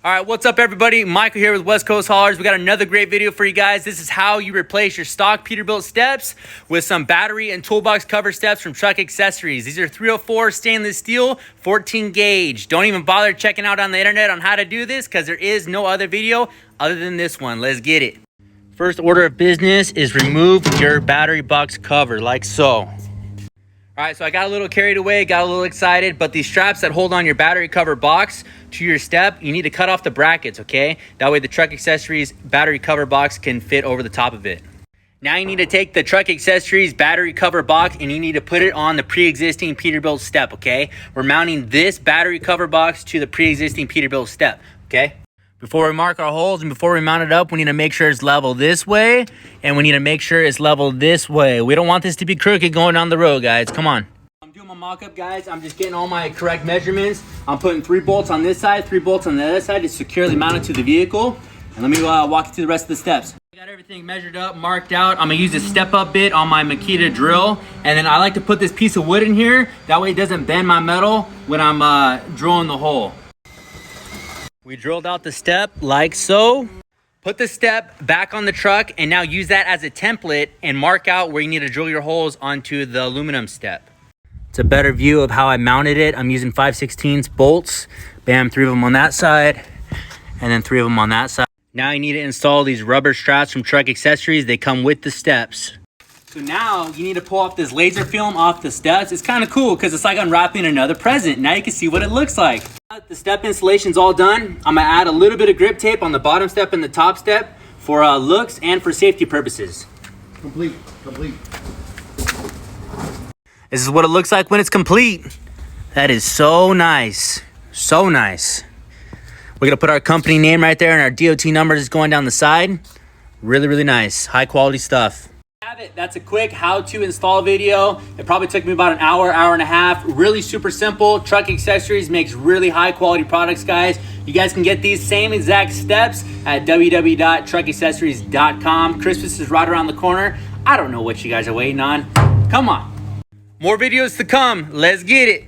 All right, what's up everybody? Michael here with West Coast Haulers. We got another great video for you guys. This is how you replace your stock Peterbilt steps with some battery and toolbox cover steps from Trux Accessories. These are 304 stainless steel, 14 gauge. Don't even bother checking out on the internet on how to do this because there is no other video other than this one. Let's get it. First order of business is remove your battery box cover like so. All right, so I got a little carried away, got a little excited, but these straps that hold on your battery cover box to your step, you need to cut off the brackets, okay? That way the Trux Accessories battery cover box can fit over the top of it. Now you need to take the Trux Accessories battery cover box and you need to put it on the pre-existing Peterbilt step, okay? We're mounting this battery cover box to the pre-existing Peterbilt step, okay? Before we mark our holes and before we mount it up, we need to make sure it's level this way and we need to make sure it's level this way. We don't want this to be crooked going down the road, guys. Come on. I'm doing my mock-up, guys. I'm just getting all my correct measurements. I'm putting 3 bolts on this side, 3 bolts on the other side to securely mount it to the vehicle. And let me walk you through the rest of the steps. I got everything measured up, marked out. I'm gonna use a step-up bit on my Makita drill. And then I like to put this piece of wood in here. That way it doesn't bend my metal when I'm drilling the hole. We drilled out the step like so. Put the step back on the truck and now use that as a template and mark out where you need to drill your holes onto the aluminum step. It's a better view of how I mounted it. I'm using 5/16 bolts. Bam, 3 of them on that side and then 3 of them on that side. Now you need to install these rubber straps from Trux Accessories. They come with the steps. So now you need to pull off this laser film off the steps. It's kind of cool because it's like unwrapping another present. Now you can see what it looks like. The step installation's all done. I'm gonna add a little bit of grip tape on the bottom step and the top step for looks and for safety purposes. Complete. This is what it looks like when it's complete. That is so nice. So nice. We're gonna put our company name right there and our DOT numbers is going down the side. Really nice. High quality stuff. That's a quick how-to install video. It probably took me about an hour and a half. Really super simple. Trux Accessories makes really high quality products, guys. You guys can get these same exact steps at www.truxaccessories.com. Christmas is right around the corner. I don't know what you guys are waiting on. Come on. More videos to come. Let's get it.